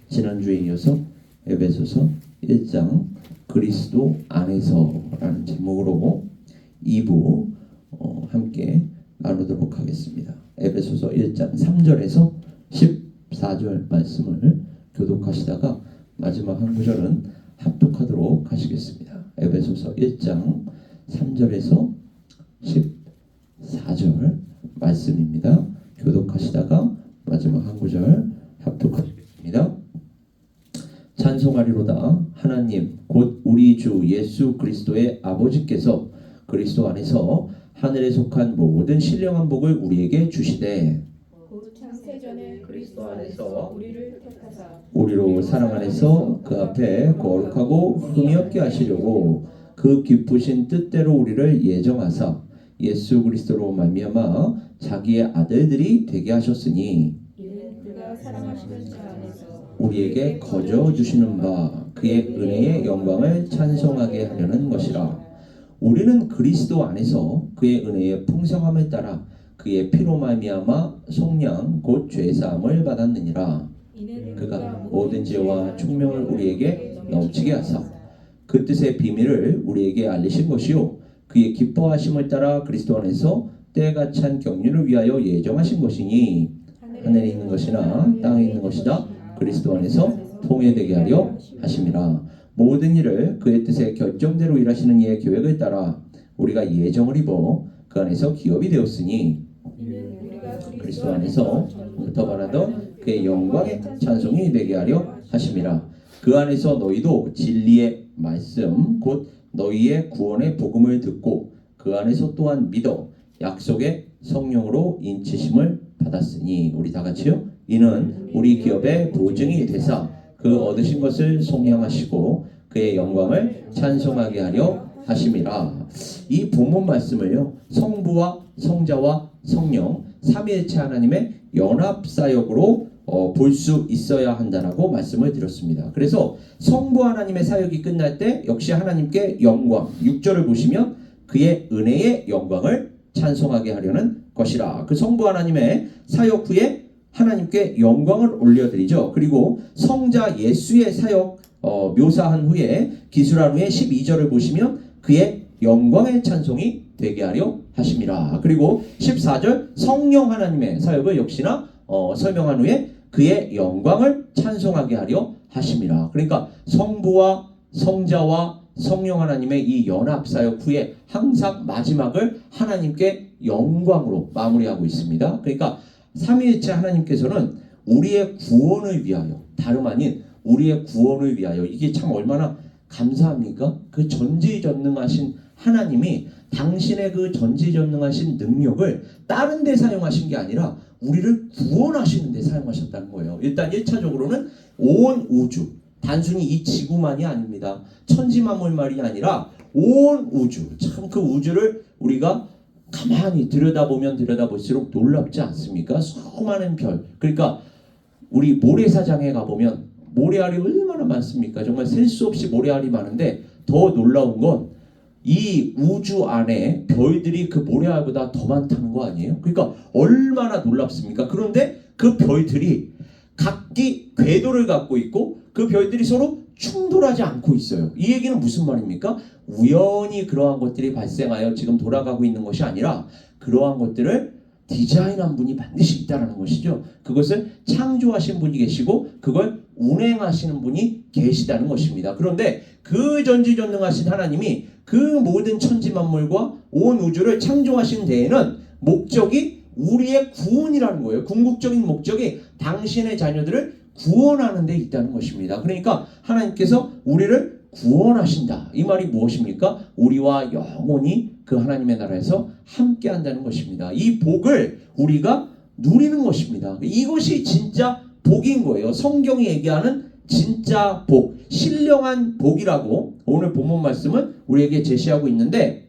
지난주에 이어서 에베소서 1장 그리스도 안에서라는 제목으로 2부 함께 나누도록 하겠습니다. 에베소서 1장 3절에서 14절 말씀을 교독하시다가 마지막 한 구절은 합독하도록 하시겠습니다. 에베소서 1장 3절에서 14절 말씀입니다. 교독하시다가 마지막 한 구절 합독하겠습니다. 찬송하리로다. 하나님 곧 우리 주 예수 그리스도의 아버지께서 그리스도 안에서 하늘에 속한 모든 신령한 복을 우리에게 주시되 곧 창세전에 그리스도 안에서 우리를 택하사 우리로 사랑 안에서 그 앞에 거룩하고 흠이 없게 하시려고 그 기쁘신 뜻대로 우리를 예정하사 예수 그리스도로 말미암아 자기의 아들들이 되게 하셨으니 이는 그가 사랑하시는 자 안에서 우리에게 거저 주시는 바 그의 은혜의 영광을 찬송하게 하려는 것이라. 우리는 그리스도 안에서 그의 은혜의 풍성함을 따라 그의 피로 말미암아 속량 곧 죄사함을 받았느니라. 이는 그가 모든 지혜와 총명을 우리에게 넘치게 하사 그 뜻의 비밀을 우리에게 알리신 것이요 그의 기뻐하심을 따라 그리스도 안에서 때가 찬 경륜을 위하여 예정하신 것이니 하늘에 있는 것이나 땅에 있는 것이다 그리스도 안에서 통일되게 하려 하심이라. 모든 일을 그의 뜻의 결정대로 일하시는 이의 계획을 따라 우리가 예정을 입어 그 안에서 기업이 되었으니 이는 우리가 그리스도 안에서부터 말하던 그의 영광의 찬송이 되게 하려 하심이라. 그 안에서 너희도 진리의 말씀 곧 너희의 구원의 복음을 듣고 그 안에서 또한 믿어 약속의 성령으로 인치심을 받았으니. 우리 다 같이요. 이는 우리 기업의 보증이 되사 그 얻으신 것을 속량하시고 그의 영광을 찬송하게 하려 하심이라. 이 본문 말씀을요, 성부와 성자와 성령 삼위일체 하나님의 연합 사역으로 볼 수 있어야 한다라고 말씀을 드렸습니다. 그래서 성부 하나님의 사역이 끝날 때 역시 하나님께 영광, 6절을 보시면 그의 은혜의 영광을 찬송하게 하려는 것이라. 그 성부 하나님의 사역 후에 하나님께 영광을 올려드리죠. 그리고 성자 예수의 사역 묘사한 후에 기술한 후에 12절을 보시면 그의 영광의 찬송이 되게 하려 하심이라. 그리고 14절 성령 하나님의 사역을 역시나 설명한 후에 그의 영광을 찬송하게 하려 하심이라. 그러니까 성부와 성자와 성령 하나님의 이 연합 사역 후에 항상 마지막을 하나님께 영광으로 마무리하고 있습니다. 그러니까 삼위일체 하나님께서는 우리의 구원을 위하여, 다름 아닌 우리의 구원을 위하여, 이게 참 얼마나 감사합니까? 그 전지전능하신 하나님이 당신의 그 전지전능하신 능력을 다른 데 사용하신 게 아니라 우리를 구원하시는 데 사용하셨다는 거예요. 일단 1차적으로는 온 우주, 단순히 이 지구만이 아닙니다. 천지만물만이 아니라 온 우주, 참 그 우주를 우리가 가만히 들여다보면 들여다볼수록 놀랍지 않습니까? 수많은 별. 그러니까 우리 모래사장에 가보면 모래알이 얼마나 많습니까? 정말 셀 수 없이 모래알이 많은데 더 놀라운 건 이 우주 안에 별들이 그 모래알보다 더 많다는 거 아니에요? 그러니까 얼마나 놀랍습니까? 그런데 그 별들이 각기 궤도를 갖고 있고 그 별들이 서로 충돌하지 않고 있어요. 이 얘기는 무슨 말입니까? 우연히 그러한 것들이 발생하여 지금 돌아가고 있는 것이 아니라 그러한 것들을 디자인한 분이 반드시 있다는 것이죠. 그것을 창조하신 분이 계시고 그걸 운행하시는 분이 계시다는 것입니다. 그런데 그 전지전능하신 하나님이 그 모든 천지만물과 온 우주를 창조하신 데에는 목적이 우리의 구원이라는 거예요. 궁극적인 목적이 당신의 자녀들을 구원하는 데 있다는 것입니다. 그러니까 하나님께서 우리를 구원하신다. 이 말이 무엇입니까? 우리와 영원히 그 하나님의 나라에서 함께 한다는 것입니다. 이 복을 우리가 누리는 것입니다. 이것이 진짜 복인 거예요. 성경이 얘기하는 진짜 복, 신령한 복이라고 오늘 본문 말씀은 우리에게 제시하고 있는데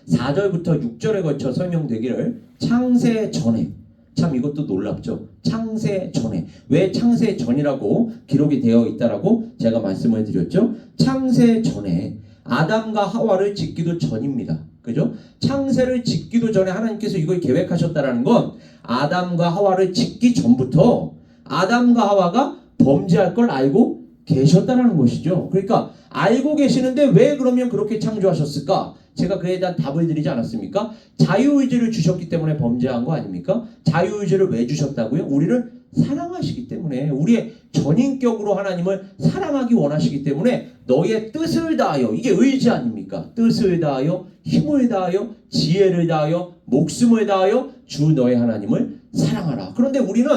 4절부터 6절에 걸쳐 설명되기를 창세 전에, 참 이것도 놀랍죠. 창세 전에. 왜 창세 전이라고 기록이 되어 있다라고 제가 말씀을 드렸죠. 창세 전에 아담과 하와를 짓기도 전입니다. 그죠? 창세를 짓기도 전에 하나님께서 이걸 계획하셨다라는 건 아담과 하와를 짓기 전부터 아담과 하와가 범죄할 걸 알고 계셨다는 것이죠. 그러니까 알고 계시는데 왜 그러면 그렇게 창조하셨을까? 제가 그에 대한 답을 드리지 않았습니까? 자유의지를 주셨기 때문에 범죄한 거 아닙니까? 자유의지를 왜 주셨다고요? 우리를 사랑하시기 때문에, 우리의 전인격으로 하나님을 사랑하기 원하시기 때문에 너의 뜻을 다하여, 이게 의지 아닙니까? 뜻을 다하여, 힘을 다하여, 지혜를 다하여, 목숨을 다하여 주 너의 하나님을 사랑하라. 그런데 우리는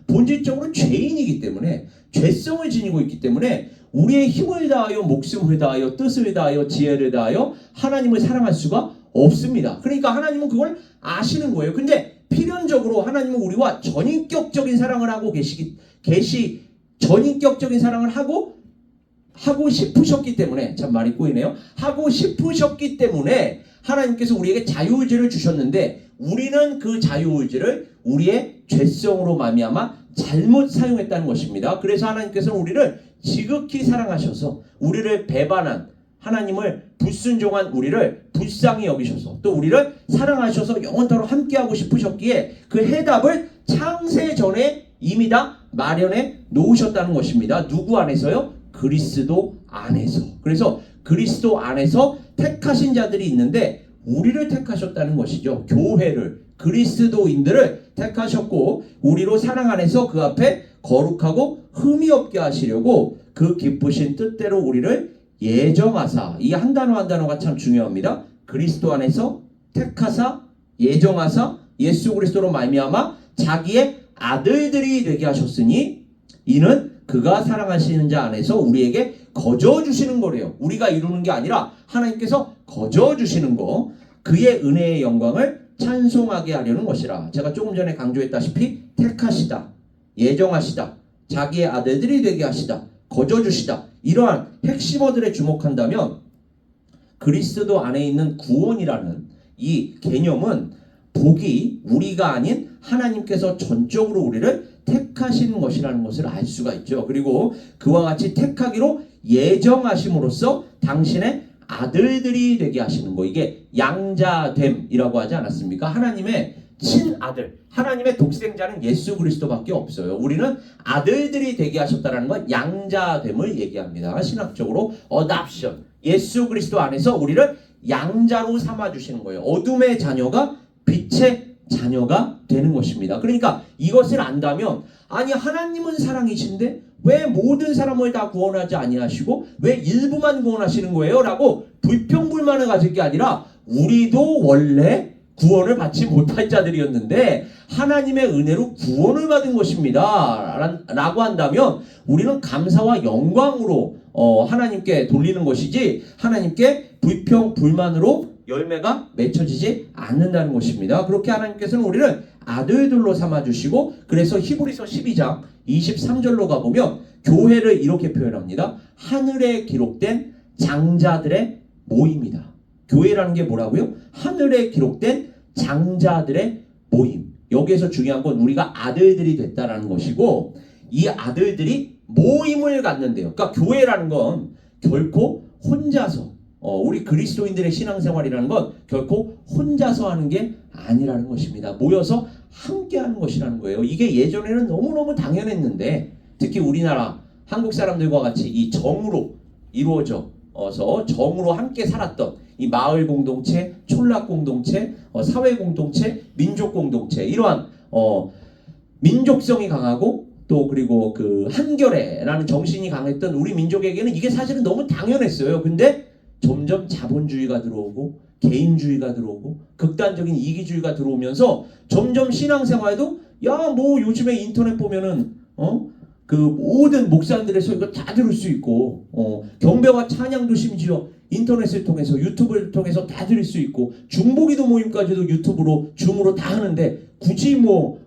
본질적으로 죄인이기 때문에, 죄성을 지니고 있기 때문에 우리의 힘을 다하여, 목숨을 다하여, 뜻을 다하여, 지혜를 다하여 하나님을 사랑할 수가 없습니다. 그러니까 하나님은 그걸 아시는 거예요. 근데 필연적으로 하나님은 우리와 전인격적인 사랑을 하고 전인격적인 사랑을 하고 싶으셨기 때문에, 참 말이 꼬이네요. 하고 싶으셨기 때문에 하나님께서 우리에게 자유의지를 주셨는데, 우리는 그 자유의지를 우리의 죄성으로 말미암아 잘못 사용했다는 것입니다. 그래서 하나님께서는 우리를 지극히 사랑하셔서 우리를 배반한, 하나님을 불순종한 우리를 불쌍히 여기셔서 또 우리를 사랑하셔서 영원토록 함께하고 싶으셨기에 그 해답을 창세 전에 이미 다 마련해 놓으셨다는 것입니다. 누구 안에서요? 그리스도 안에서. 그래서 그리스도 안에서 택하신 자들이 있는데 우리를 택하셨다는 것이죠. 교회를, 그리스도인들을 택하셨고 우리로 사랑 안에서 그 앞에 거룩하고 흠이 없게 하시려고 그 기쁘신 뜻대로 우리를 예정하사, 이 한 단어 한 단어가 참 중요합니다. 그리스도 안에서 택하사, 예정하사, 예수 그리스도로 말미암아 자기의 아들들이 되게 하셨으니 이는 그가 사랑하시는 자 안에서 우리에게 거저 주시는 거래요. 우리가 이루는 게 아니라 하나님께서 거저 주시는 거, 그의 은혜의 영광을 찬송하게 하려는 것이라. 제가 조금 전에 강조했다시피 택하시다, 예정하시다, 자기의 아들들이 되게 하시다, 거저 주시다, 이러한 핵심어들에 주목한다면 그리스도 안에 있는 구원이라는 이 개념은 복이 우리가 아닌 하나님께서 전적으로 우리를 택하시는 것이라는 것을 알 수가 있죠. 그리고 그와 같이 택하기로 예정하심으로써 당신의 아들들이 되게 하시는 거, 이게 양자됨이라고 하지 않았습니까? 하나님의 친아들, 하나님의 독생자는 예수 그리스도밖에 없어요. 우리는 아들들이 되게 하셨다는 건 양자됨을 얘기합니다. 신학적으로 어답션, 예수 그리스도 안에서 우리를 양자로 삼아주시는 거예요. 어둠의 자녀가 빛의 자녀가 되는 것입니다. 그러니까 이것을 안다면, 아니 하나님은 사랑이신데 왜 모든 사람을 다 구원하지 아니하시고 왜 일부만 구원하시는 거예요? 라고 불평불만을 가질 게 아니라, 우리도 원래 구원을 받지 못할 자들이었는데 하나님의 은혜로 구원을 받은 것입니다 라고 한다면 우리는 감사와 영광으로 하나님께 돌리는 것이지, 하나님께 불평불만으로 열매가 맺혀지지 않는다는 것입니다. 그렇게 하나님께서는 우리를 아들들로 삼아주시고, 그래서 히브리서 12장 23절로 가보면 교회를 이렇게 표현합니다. 하늘에 기록된 장자들의 모임이다. 교회라는 게 뭐라고요? 하늘에 기록된 장자들의 모임. 여기에서 중요한 건 우리가 아들들이 됐다라는 것이고, 이 아들들이 모임을 갖는데요. 그러니까 교회라는 건 결코 혼자서, 우리 그리스도인들의 신앙생활이라는 건 결코 혼자서 하는 게 아니라는 것입니다. 모여서 함께 하는 것이라는 거예요. 이게 예전에는 너무너무 당연했는데, 특히 우리나라 한국 사람들과 같이 이 정으로 이루어져서 정으로 함께 살았던 이 마을 공동체, 촌락 공동체, 사회 공동체, 민족 공동체, 이러한 민족성이 강하고 또 그리고 그 한결에라는 정신이 강했던 우리 민족에게는 이게 사실은 너무 당연했어요. 근데 점점 자본주의가 들어오고 개인주의가 들어오고 극단적인 이기주의가 들어오면서 점점 신앙생활도 뭐 요즘에 인터넷 보면은 그 모든 목사들의 소리가 다 들을 수 있고 경배와 찬양도 심지어 인터넷을 통해서, 유튜브를 통해서 다 들을 수 있고, 중보기도 모임까지도 유튜브로, 줌으로 다 하는데 굳이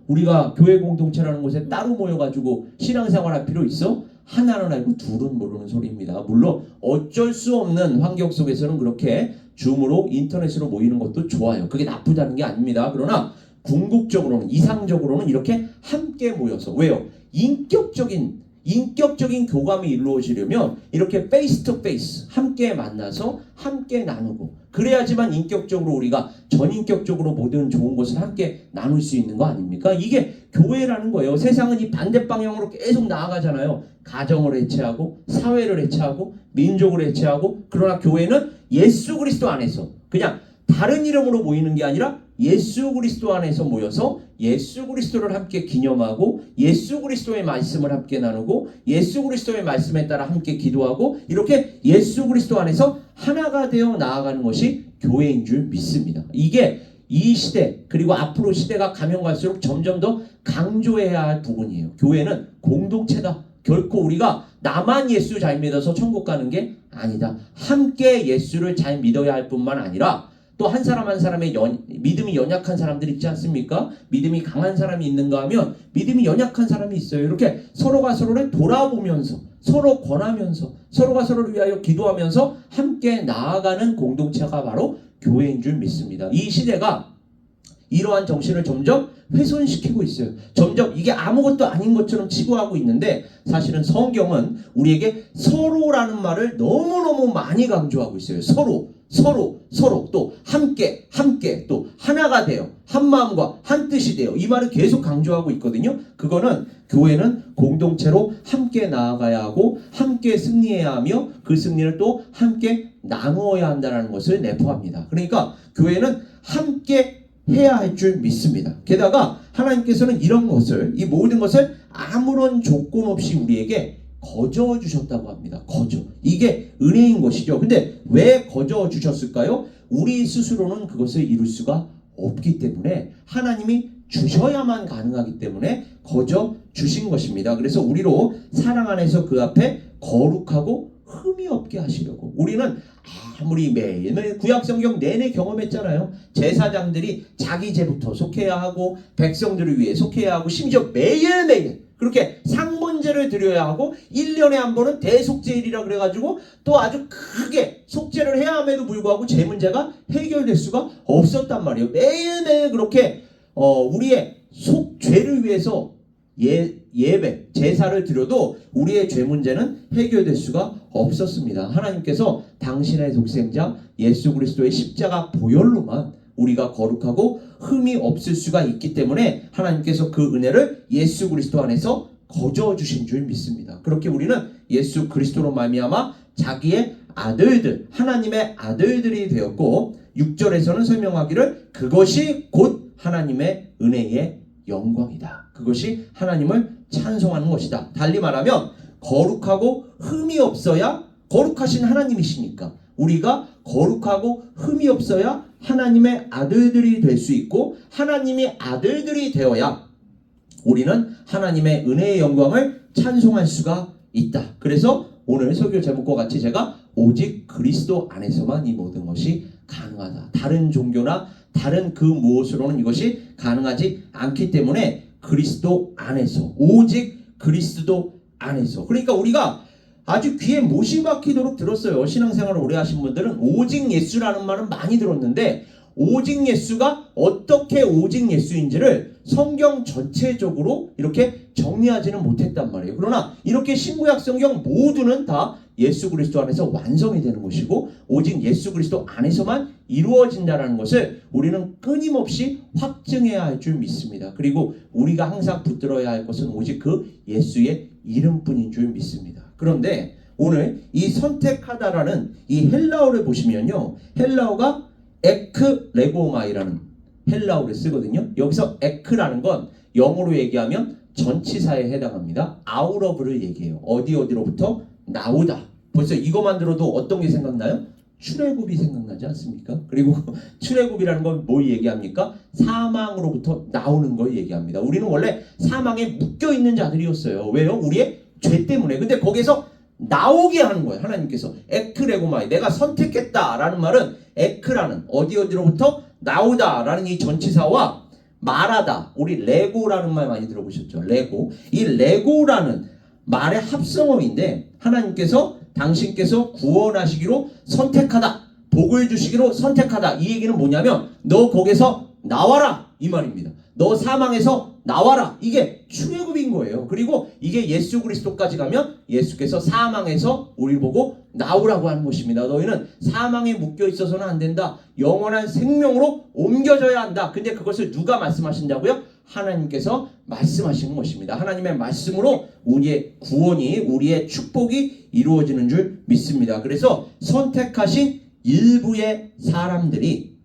우리가 교회 공동체라는 곳에 따로 모여가지고 신앙생활할 필요 있어? 하나는 알고 둘은 모르는 소리입니다. 물론 어쩔 수 없는 환경 속에서는 그렇게 줌으로, 인터넷으로 모이는 것도 좋아요. 그게 나쁘다는 게 아닙니다. 그러나 궁극적으로는, 이상적으로는 이렇게 함께 모여서, 왜요? 인격적인 인격적인 교감이 이루어지려면 이렇게 페이스 투 페이스 함께 만나서 함께 나누고 그래야지만 인격적으로 우리가 전인격적으로 모든 좋은 것을 함께 나눌 수 있는 거 아닙니까? 이게 교회라는 거예요. 세상은 이 반대 방향으로 계속 나아가잖아요. 가정을 해체하고 사회를 해체하고 민족을 해체하고 그러나 교회는 예수 그리스도 안에서 그냥 다른 이름으로 모이는 게 아니라 예수 그리스도 안에서 모여서 예수 그리스도를 함께 기념하고 예수 그리스도의 말씀을 함께 나누고 예수 그리스도의 말씀에 따라 함께 기도하고 이렇게 예수 그리스도 안에서 하나가 되어 나아가는 것이 교회인 줄 믿습니다. 이게 이 시대 그리고 앞으로 시대가 가면 갈수록 점점 더 강조해야 할 부분이에요. 교회는 공동체다. 결코 우리가 나만 예수 잘 믿어서 천국 가는 게 아니다. 함께 예수를 잘 믿어야 할 뿐만 아니라 또 한 사람 한 사람의 믿음이 연약한 사람들 있지 않습니까? 믿음이 강한 사람이 있는가 하면 믿음이 연약한 사람이 있어요. 이렇게 서로가 서로를 돌아보면서 서로 권하면서 서로가 서로를 위하여 기도하면서 함께 나아가는 공동체가 바로 교회인 줄 믿습니다. 이 시대가 이러한 정신을 점점 훼손시키고 있어요. 점점 이게 아무것도 아닌 것처럼 치부하고 있는데 사실은 성경은 우리에게 서로라는 말을 너무너무 많이 강조하고 있어요. 서로 또 함께 또 하나가 되어 한 마음과 한 뜻이 되어 이 말을 계속 강조하고 있거든요. 그거는 교회는 공동체로 함께 나아가야 하고 함께 승리해야 하며 그 승리를 또 함께 나누어야 한다는 것을 내포합니다. 그러니까 교회는 함께 해야 할 줄 믿습니다. 게다가 하나님께서는 이런 것을 이 모든 것을 아무런 조건 없이 우리에게 거저 주셨다고 합니다. 거저. 이게 은혜인 것이죠. 근데 왜 거저 주셨을까요? 우리 스스로는 그것을 이룰 수가 없기 때문에 하나님이 주셔야만 가능하기 때문에 거저 주신 것입니다. 그래서 우리로 사랑 안에서 그 앞에 거룩하고 흠이 없게 하시려고. 우리는 아무리 매일 구약성경 내내 경험했잖아요. 제사장들이 자기 죄부터 속해야 하고 백성들을 위해 속해야 하고 심지어 매일매일 그렇게 상번제를 드려야 하고 1년에 한 번은 대속죄일이라 그래가지고 또 아주 크게 속죄를 해야 함에도 불구하고 죄 문제가 해결될 수가 없었단 말이에요. 매일매일 그렇게 우리의 죄를 위해서 예배, 제사를 드려도 우리의 죄 문제는 해결될 수가 없었습니다. 하나님께서 당신의 독생자 예수 그리스도의 십자가 보혈로만 우리가 거룩하고 흠이 없을 수가 있기 때문에 하나님께서 그 은혜를 예수 그리스도 안에서 거저 주신 줄 믿습니다. 그렇게 우리는 예수 그리스도로 말미암아 자기의 아들들, 하나님의 아들들이 되었고 6절에서는 설명하기를 그것이 곧 하나님의 은혜의 영광이다. 그것이 하나님을 찬송하는 것이다. 달리 말하면 거룩하고 흠이 없어야 거룩하신 하나님이시니까 우리가 거룩하고 흠이 없어야 하나님의 아들들이 될 수 있고 하나님의 아들들이 되어야 우리는 하나님의 은혜의 영광을 찬송할 수가 있다. 그래서 오늘 설교 제목과 같이 제가 오직 그리스도 안에서만 이 모든 것이 가능하다. 다른 종교나 다른 그 무엇으로는 이것이 가능하지 않기 때문에 그리스도 안에서 오직 그리스도 안에서 그러니까 우리가 아주 귀에 못이 박히도록 들었어요. 신앙생활을 오래 하신 분들은 오직 예수라는 말은 많이 들었는데 오직 예수가 어떻게 오직 예수인지를 성경 전체적으로 이렇게 정리하지는 못했단 말이에요. 그러나 이렇게 신구약 성경 모두는 다 예수 그리스도 안에서 완성이 되는 것이고 오직 예수 그리스도 안에서만 이루어진다는 것을 우리는 끊임없이 확증해야 할 줄 믿습니다. 그리고 우리가 항상 붙들어야 할 것은 오직 그 예수의 이름뿐인 줄 믿습니다. 그런데 오늘 이 선택하다라는 이 헬라어를 보시면요. 헬라어가 에크레고마이라는 헬라어를 쓰거든요. 여기서 에크라는 건 영어로 얘기하면 전치사에 해당합니다. out of를 얘기해요. 어디로부터 나오다. 벌써 이것만 들어도 어떤 게 생각나요? 출애굽이 생각나지 않습니까? 그리고 출애굽이라는 건 뭘 얘기합니까? 사망으로부터 나오는 걸 얘기합니다. 우리는 원래 사망에 묶여있는 자들이었어요. 왜요? 우리의 죄 때문에. 근데 거기서 나오게 하는 거예요. 하나님께서 에크레고마이 내가 선택했다라는 말은 에크라는 어디로부터 나오다라는 이 전치사와 말하다 우리 레고라는 말 많이 들어보셨죠? 레고 이 레고라는 말의 합성어인데 하나님께서 당신께서 구원하시기로 선택하다 복을 주시기로 선택하다 이 얘기는 뭐냐면 너 거기서 나와라 이 말입니다. 너 사망에서 나와라. 이게 출애굽인 거예요. 그리고 이게 예수 그리스도까지 가면 예수께서 사망에서 우리 보고 나오라고 하는 것입니다. 너희는 사망에 묶여 있어서는 안 된다. 영원한 생명으로 옮겨져야 한다. 근데 그것을 누가 말씀하신다고요? 하나님께서 말씀하시는 것입니다. 하나님의 말씀으로 우리의 구원이, 우리의 축복이 이루어지는 줄 믿습니다. 그래서 선택하신 일부의 사람들이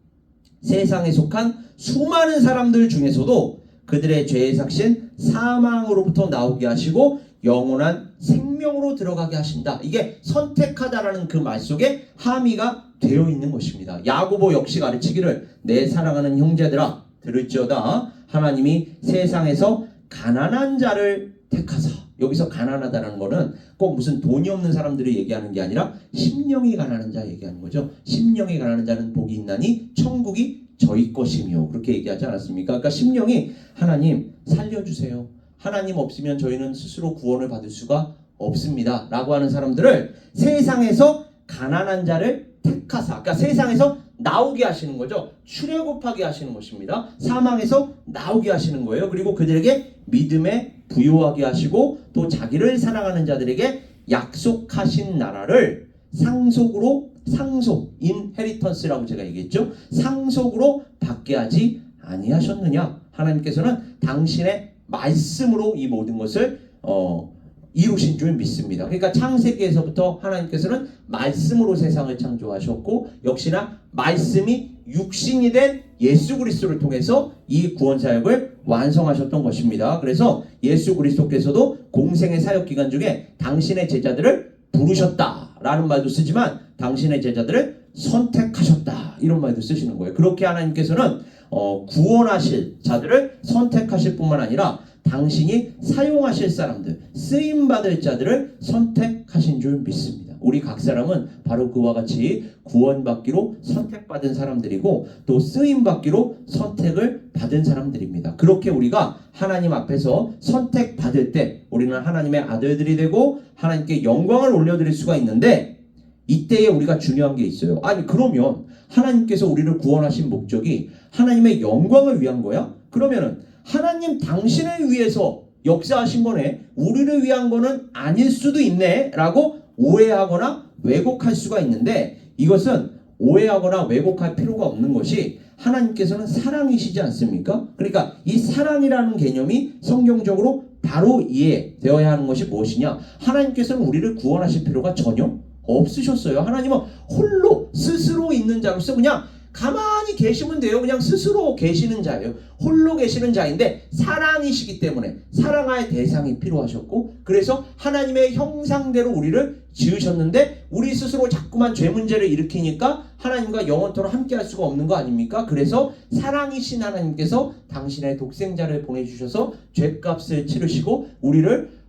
세상에 속한 수많은 사람들 중에서도 그들의 죄의 삭신 사망으로부터 나오게 하시고 영원한 생명으로 들어가게 하신다. 이게 선택하다라는 그 말 속에 함의가 되어 있는 것입니다. 야고보 역시 가르치기를 내 사랑하는 형제들아 들을지어다 하나님이 세상에서 가난한 자를 택하사. 여기서 가난하다는 거는 꼭 무슨 돈이 없는 사람들을 얘기하는 게 아니라 심령이 가난한 자 얘기하는 거죠. 심령이 가난한 자는 복이 있나니 천국이 저희 것이며 그렇게 얘기하지 않았습니까? 그러니까 심령이 하나님 살려주세요. 하나님 없으면 저희는 스스로 구원을 받을 수가 없습니다. 라고 하는 사람들을 세상에서 가난한 자를 택하사. 그러니까 세상에서 나오게 하시는 거죠. 출애굽하게 하시는 것입니다. 사망에서 나오게 하시는 거예요. 그리고 그들에게 믿음에 부요하게 하시고 또 자기를 사랑하는 자들에게 약속하신 나라를 상속으로 인헤리턴스라고 제가 얘기했죠. 상속으로 받게 하지 아니하셨느냐. 하나님께서는 당신의 말씀으로 이 모든 것을 이루신 줄 믿습니다. 그러니까 창세기에서부터 하나님께서는 말씀으로 세상을 창조하셨고 역시나 말씀이 육신이 된 예수 그리스도를 통해서 이 구원 사역을 완성하셨던 것입니다. 그래서 예수 그리스도께서도 공생의 사역 기간 중에 당신의 제자들을 부르셨다라는 말도 쓰지만 당신의 제자들을 선택하셨다 이런 말도 쓰시는 거예요. 그렇게 하나님께서는 구원하실 자들을 선택하실 뿐만 아니라 당신이 사용하실 사람들, 쓰임받을 자들을 선택하신 줄 믿습니다. 우리 각 사람은 바로 그와 같이 구원받기로 선택받은 사람들이고 또 쓰임받기로 선택을 받은 사람들입니다. 그렇게 우리가 하나님 앞에서 선택받을 때 우리는 하나님의 아들들이 되고 하나님께 영광을 올려드릴 수가 있는데 이때에 우리가 중요한 게 있어요. 아니 그러면 하나님께서 우리를 구원하신 목적이 하나님의 영광을 위한 거야? 그러면은 하나님 당신을 위해서 역사하신 거네. 우리를 위한 거는 아닐 수도 있네 라고 오해하거나 왜곡할 수가 있는데 이것은 오해하거나 왜곡할 필요가 없는 것이 하나님께서는 사랑이시지 않습니까? 그러니까 이 사랑이라는 개념이 성경적으로 바로 이해되어야 하는 것이 무엇이냐? 하나님께서는 우리를 구원하실 필요가 전혀 없으셨어요. 하나님은 홀로 스스로 있는 자로서 그냥 가만히 계시면 돼요. 그냥 스스로 계시는 자예요. 홀로 계시는 자인데 사랑이시기 때문에 사랑할 대상이 필요하셨고 그래서 하나님의 형상대로 우리를 지으셨는데 우리 스스로 자꾸만 죄 문제를 일으키니까 하나님과 영원토록 함께 할 수가 없는 거 아닙니까? 그래서 사랑이신 하나님께서 당신의 독생자를 보내주셔서 죄값을 치르시고 우리를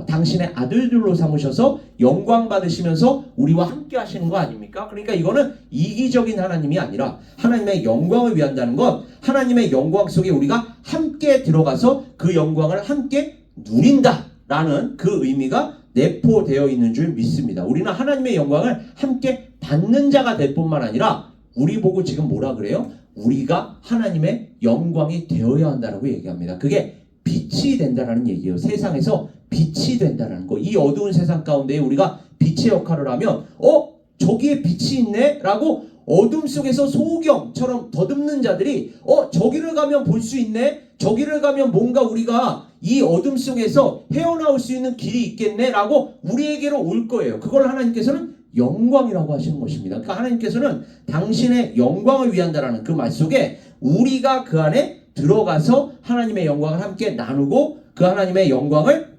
당신의 아들들로 삼으셔서 영광 받으시면서 우리와 함께 하시는 거 아닙니까? 그러니까 이거는 이기적인 하나님이 아니라 하나님의 영광을 위한다는 건 하나님의 영광 속에 우리가 함께 들어가서 그 영광을 함께 누린다라는 그 의미가 내포되어 있는 줄 믿습니다. 우리는 하나님의 영광을 함께 받는 자가 될 뿐만 아니라 우리 보고 지금 뭐라 그래요? 우리가 하나님의 영광이 되어야 한다라고 얘기합니다. 그게 빛이 된다라는 얘기예요. 세상에서 빛이 된다라는 거. 이 어두운 세상 가운데 우리가 빛의 역할을 하면 저기에 빛이 있네? 라고 어둠 속에서 소경처럼 더듬는 자들이 저기를 가면 볼 수 있네? 저기를 가면 뭔가 우리가 이 어둠 속에서 헤어나올 수 있는 길이 있겠네? 라고 우리에게로 올 거예요. 그걸 하나님께서는 영광이라고 하시는 것입니다. 그러니까 하나님께서는 당신의 영광을 위한다라는 그 말 속에 우리가 그 안에 들어가서 하나님의 영광을 함께 나누고 그 하나님의 영광을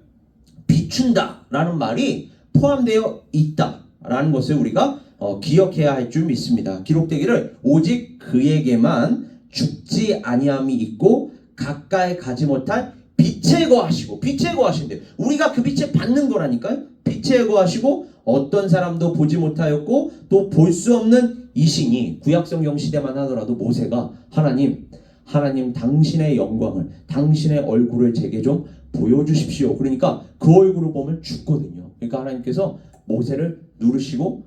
비춘다라는 말이 포함되어 있다라는 것을 우리가 기억해야 할 줄 믿습니다. 기록되기를 오직 그에게만 죽지 아니함이 있고 가까이 가지 못할 빛에 거하시고 빛에 거하신대요. 우리가 그 빛에 받는 거라니까요. 빛에 거하시고 어떤 사람도 보지 못하였고 또 볼 수 없는 이신이 구약성경 시대만 하더라도 모세가 하나님 당신의 영광을 당신의 얼굴을 제게 좀 보여주십시오. 그러니까 그 얼굴을 보면 죽거든요. 그러니까 하나님께서 모세를 누르시고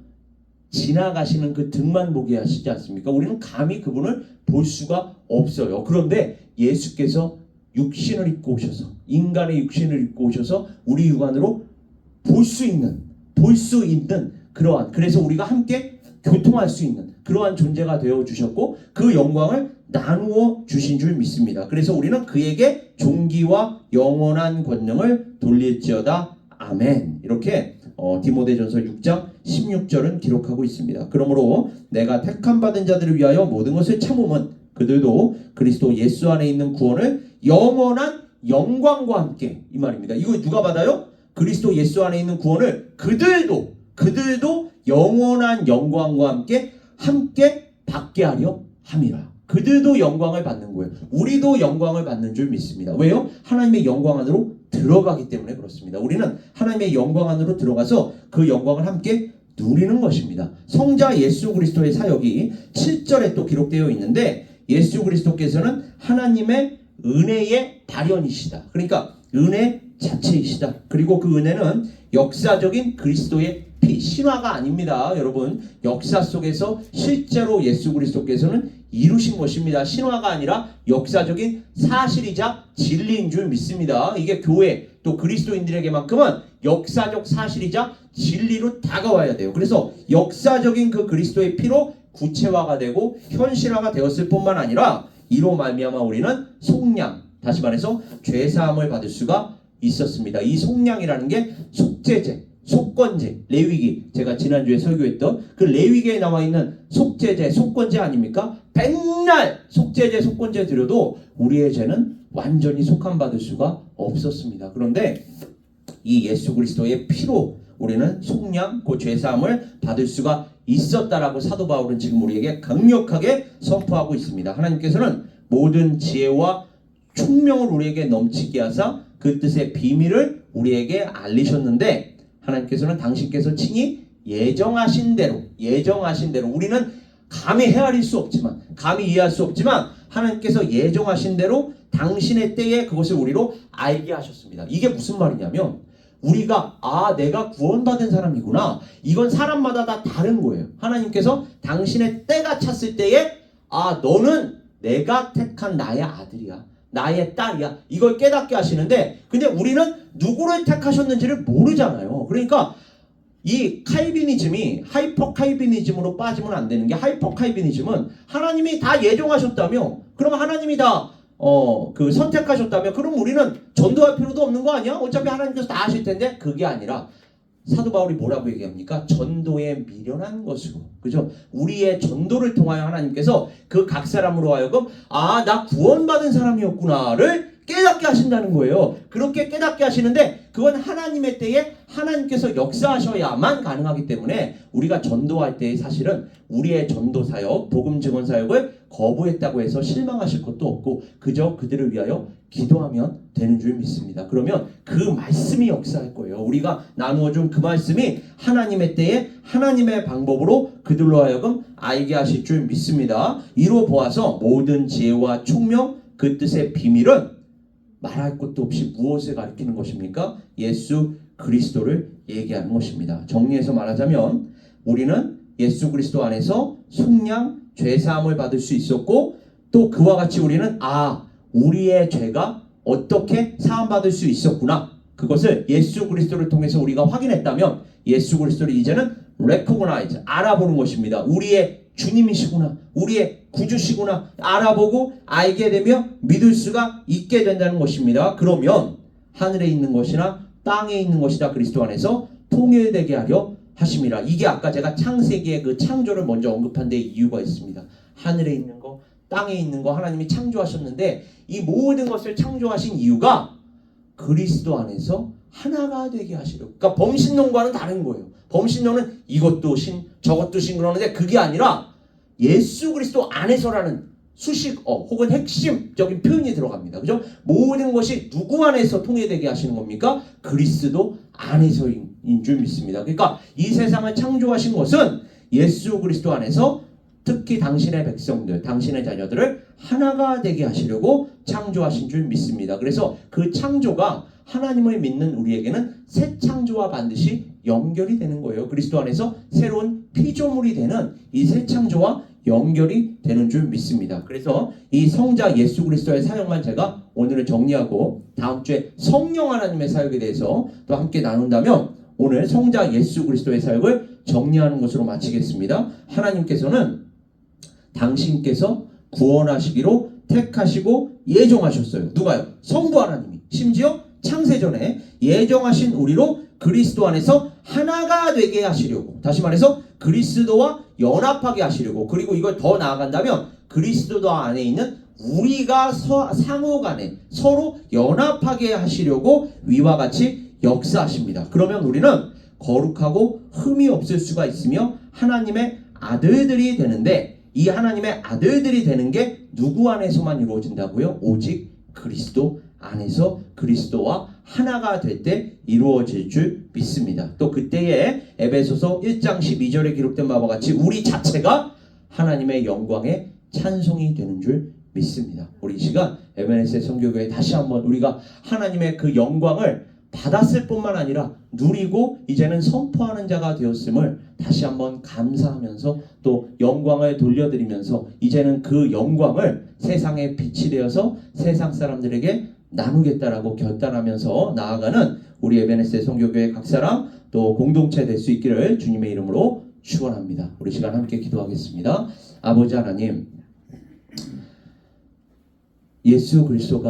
지나가시는 그 등만 보게 하시지 않습니까? 우리는 감히 그분을 볼 수가 없어요. 그런데 예수께서 육신을 입고 오셔서 인간의 육신을 입고 오셔서 우리 육안으로 볼 수 있는 그러한 그래서 우리가 함께 교통할 수 있는 그러한 존재가 되어 주셨고 그 영광을 나누어 주신 줄 믿습니다. 그래서 우리는 그에게 존귀와 영원한 권능을 돌릴지어다. 아멘. 이렇게 디모데전서 6장 16절은 기록하고 있습니다. 그러므로 내가 택함 받은 자들을 위하여 모든 것을 참음은 그들도 그리스도 예수 안에 있는 구원을 영원한 영광과 함께 이 말입니다. 이거 누가 받아요? 그리스도 예수 안에 있는 구원을 그들도 영원한 영광과 함께 받게 하려 함이라. 그들도 영광을 받는 거예요. 우리도 영광을 받는 줄 믿습니다. 왜요? 하나님의 영광 안으로 들어가기 때문에 그렇습니다. 우리는 하나님의 영광 안으로 들어가서 그 영광을 함께 누리는 것입니다. 성자 예수 그리스도의 사역이 7절에 또 기록되어 있는데 예수 그리스도께서는 하나님의 은혜의 발현이시다. 그러니까 은혜 자체이시다. 그리고 그 은혜는 역사적인 그리스도의 피, 신화가 아닙니다. 여러분, 역사 속에서 실제로 예수 그리스도께서는 이루신 것입니다. 신화가 아니라 역사적인 사실이자 진리인 줄 믿습니다. 이게 교회 또 그리스도인들에게만큼은 역사적 사실이자 진리로 다가와야 돼요. 그래서 역사적인 그 그리스도의 피로 구체화가 되고 현실화가 되었을 뿐만 아니라 이로 말미암아 우리는 속량, 다시 말해서 죄사함을 받을 수가 있었습니다. 이 속량이라는 게 속죄제, 속건제, 레위기, 제가 지난주에 설교했던 그 레위기에 나와 있는 속죄제, 속건제 아닙니까? 백날 속죄제, 속건제 드려도 우리의 죄는 완전히 속함 받을 수가 없었습니다. 그런데 이 예수 그리스도의 피로 우리는 속량, 그 죄사함을 받을 수가 있었다라고 사도 바울은 지금 우리에게 강력하게 선포하고 있습니다. 하나님께서는 모든 지혜와 총명을 우리에게 넘치게 하사 그 뜻의 비밀을 우리에게 알리셨는데 하나님께서는 당신께서 친히 예정하신 대로 우리는 감히 헤아릴 수 없지만 감히 이해할 수 없지만 하나님께서 예정하신 대로 당신의 때에 그것을 우리로 알게 하셨습니다. 이게 무슨 말이냐면 우리가 내가 구원받은 사람이구나. 이건 사람마다 다 다른 거예요. 하나님께서 당신의 때가 찼을 때에 너는 내가 택한 나의 아들이야. 나의 딸이야. 이걸 깨닫게 하시는데 근데 우리는 누구를 택하셨는지를 모르잖아요. 그러니까 이 칼비니즘이 하이퍼 칼비니즘으로 빠지면 안 되는 게 하이퍼 칼비니즘은 하나님이 다 예정하셨다며 그럼 하나님이 다 선택하셨다며 그럼 우리는 전도할 필요도 없는 거 아니야? 어차피 하나님께서 다 하실 텐데 그게 아니라 사도 바울이 뭐라고 얘기합니까? 전도에 미련한 것으로 그죠? 우리의 전도를 통하여 하나님께서 그 각 사람으로 하여금 나 구원받은 사람이었구나를 깨닫게 하신다는 거예요. 그렇게 깨닫게 하시는데 그건 하나님의 때에 하나님께서 역사하셔야만 가능하기 때문에 우리가 전도할 때 사실은 우리의 전도 사역, 복음 증언 사역을 거부했다고 해서 실망하실 것도 없고 그저 그들을 위하여 기도하면 되는 줄 믿습니다. 그러면 그 말씀이 역사할 거예요. 우리가 나누어 준 그 말씀이 하나님의 때에 하나님의 방법으로 그들로 하여금 알게 하실 줄 믿습니다. 이로 보아서 모든 지혜와 총명 그 뜻의 비밀은 말할 것도 없이 무엇을 가리키는 것입니까? 예수 그리스도를 얘기하는 것입니다. 정리해서 말하자면 우리는 예수 그리스도 안에서 속량, 죄사함을 받을 수 있었고 또 그와 같이 우리는 우리의 죄가 어떻게 사함받을 수 있었구나. 그것을 예수 그리스도를 통해서 우리가 확인했다면 예수 그리스도를 이제는 recognize, 알아보는 것입니다. 우리의 주님이시구나. 우리의 구주시구나. 알아보고 알게 되며 믿을 수가 있게 된다는 것입니다. 그러면 하늘에 있는 것이나 땅에 있는 것이다 그리스도 안에서 통일되게 하려 하심이라. 이게 아까 제가 창세기의 그 창조를 먼저 언급한 데 이유가 있습니다. 하늘에 있는 거, 땅에 있는 거 하나님이 창조하셨는데 이 모든 것을 창조하신 이유가 그리스도 안에서 하나가 되게 하시려. 그러니까 범신론과는 다른 거예요. 범신론은 이것도 신, 저것도 신 그러는데 그게 아니라 예수 그리스도 안에서라는 수식 혹은 핵심적인 표현이 들어갑니다. 그죠? 모든 것이 누구 안에서 통일되게 하시는 겁니까? 그리스도 안에서인 줄 믿습니다. 그러니까 이 세상을 창조하신 것은 예수 그리스도 안에서 특히 당신의 백성들, 당신의 자녀들을 하나가 되게 하시려고 창조하신 줄 믿습니다. 그래서 그 창조가 하나님을 믿는 우리에게는 새 창조와 반드시 연결이 되는 거예요. 그리스도 안에서 새로운 피조물이 되는 이 새 창조와 연결이 되는 줄 믿습니다. 그래서 이 성자 예수 그리스도의 사역만 제가 오늘은 정리하고 다음 주에 성령 하나님의 사역에 대해서 또 함께 나눈다면 오늘 성자 예수 그리스도의 사역을 정리하는 것으로 마치겠습니다. 하나님께서는 당신께서 구원하시기로 택하시고 예정하셨어요. 누가요? 성부 하나님이. 심지어 창세전에 예정하신 우리로 그리스도 안에서 하나가 되게 하시려고, 다시 말해서 그리스도와 연합하게 하시려고, 그리고 이걸 더 나아간다면 그리스도 안에 있는 우리가 상호 간에 서로 연합하게 하시려고 위와 같이 역사하십니다. 그러면 우리는 거룩하고 흠이 없을 수가 있으며 하나님의 아들들이 되는데, 이 하나님의 아들들이 되는 게 누구 안에서만 이루어진다고요? 오직 그리스도 안에서 그리스도와 하나가 될 때 이루어질 줄 믿습니다. 또 그때에 에베소서 1장 12절에 기록된 바와 같이 우리 자체가 하나님의 영광의 찬송이 되는 줄 믿습니다. 우리 이 시간 에베네세 선교교회 다시 한번 우리가 하나님의 그 영광을 받았을 뿐만 아니라 누리고 이제는 선포하는 자가 되었음을 다시 한번 감사하면서 또 영광을 돌려드리면서 이제는 그 영광을 세상에 빛이 되어서 세상 사람들에게 나누겠다라고 결단하면서 나아가는 우리 에베네세 선교교회 각 사람 또 공동체 될 수 있기를 주님의 이름으로 축원합니다. 우리 시간 함께 기도하겠습니다. 아버지 하나님, 예수 그리스도가